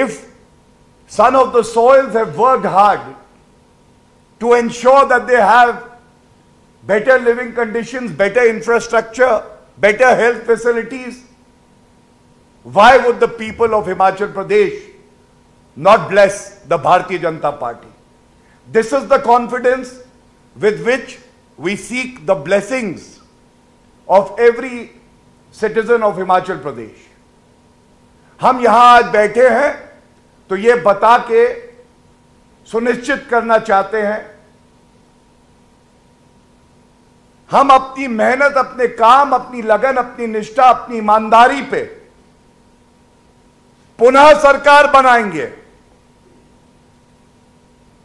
if son of the soils have worked hard to ensure that they have better living conditions, better infrastructure, better health facilities, why would the people of Himachal Pradesh not bless the Bharatiya Janata Party? This is the confidence with which we seek the blessings of every citizen of Himachal Pradesh. हम यहां आज बैठे हैं तो ये बता के सुनिश्चित करना चाहते हैं, हम अपनी मेहनत, अपने काम, अपनी लगन, अपनी निष्ठा, अपनी ईमानदारी पे पुनः सरकार बनाएंगे।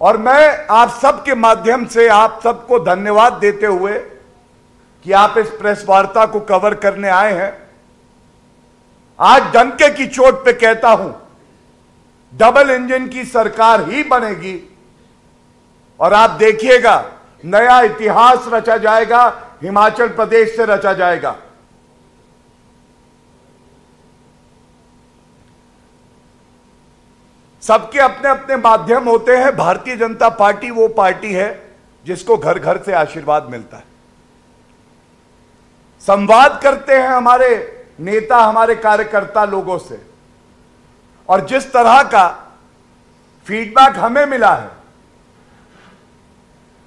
और मैं आप सबके माध्यम से आप सबको धन्यवाद देते हुए कि आप इस प्रेस वार्ता को कवर करने आए हैं, आज डंके की चोट पे कहता हूं, डबल इंजन की सरकार ही बनेगी और आप देखिएगा नया इतिहास रचा जाएगा, हिमाचल प्रदेश से रचा जाएगा। सबके अपने अपने माध्यम होते हैं। भारतीय जनता पार्टी वो पार्टी है जिसको घर घर से आशीर्वाद मिलता है। संवाद करते हैं हमारे नेता, हमारे कार्यकर्ता लोगों से, और जिस तरह का फीडबैक हमें मिला है,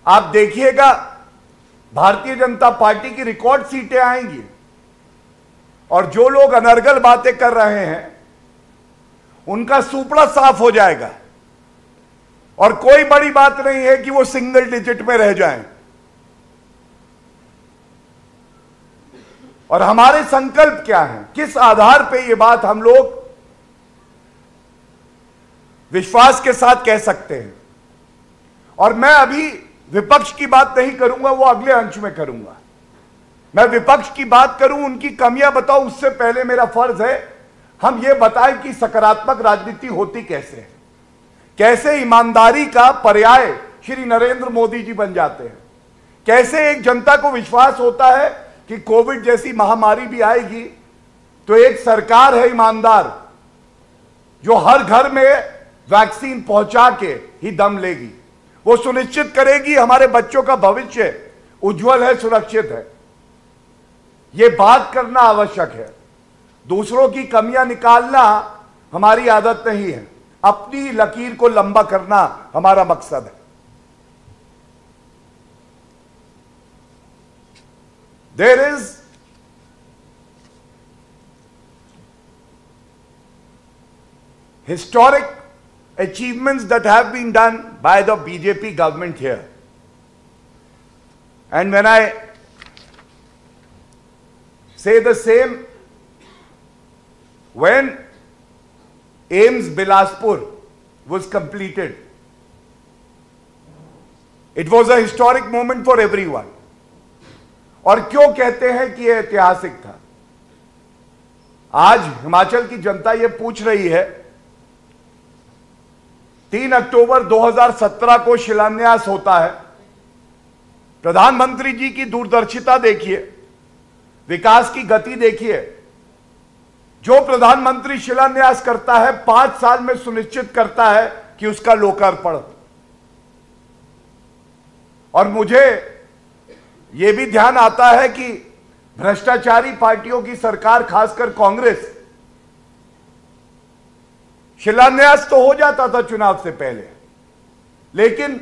आप देखिएगा भारतीय जनता पार्टी की रिकॉर्ड सीटें आएंगी और जो लोग अनर्गल बातें कर रहे हैं उनका सुपड़ा साफ हो जाएगा और कोई बड़ी बात नहीं है कि वो सिंगल डिजिट में रह जाएं। और हमारे संकल्प क्या हैं, किस आधार पे ये बात हम लोग विश्वास के साथ कह सकते हैं। और मैं अभी विपक्ष की बात नहीं करूंगा, वो अगले अंश में करूंगा। मैं विपक्ष की बात करूं, उनकी कमियां बताऊं, उससे पहले मेरा फर्ज है हम ये बताएं कि सकारात्मक राजनीति होती कैसे है, कैसे ईमानदारी का पर्याय श्री नरेंद्र मोदी जी बन जाते हैं, कैसे एक जनता को विश्वास होता है कि कोविड जैसी महामारी भी आएगी तो एक सरकार है ईमानदार जो हर घर में वैक्सीन पहुंचा के ही दम लेगी। वो सुनिश्चित करेगी हमारे बच्चों का भविष्य उज्जवल है, सुरक्षित है। ये बात करना आवश्यक है। दूसरों की कमियां निकालना हमारी आदत नहीं है, अपनी लकीर को लंबा करना हमारा मकसद है। There is historic achievements that have been done by the BJP government here. And when I say the same, when AIIMS Bilaspur was completed, it was a historic moment for everyone. और क्यों कहते हैं कि यह ऐतिहासिक था? आज हिमाचल की जनता यह पूछ रही है, 3 अक्टूबर 2017 को शिलान्यास होता है। प्रधानमंत्री जी की दूरदर्शिता देखिए, विकास की गति देखिए। जो प्रधानमंत्री शिलान्यास करता है 5 साल में सुनिश्चित करता है कि उसका लोकार्पण। और मुझे यह भी ध्यान आता है कि भ्रष्टाचारी पार्टियों की सरकार, खासकर कांग्रेस, शिलान्यास तो हो जाता था चुनाव से पहले, लेकिन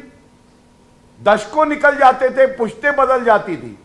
दशकों निकल जाते थे, पुश्तें बदल जाती थी,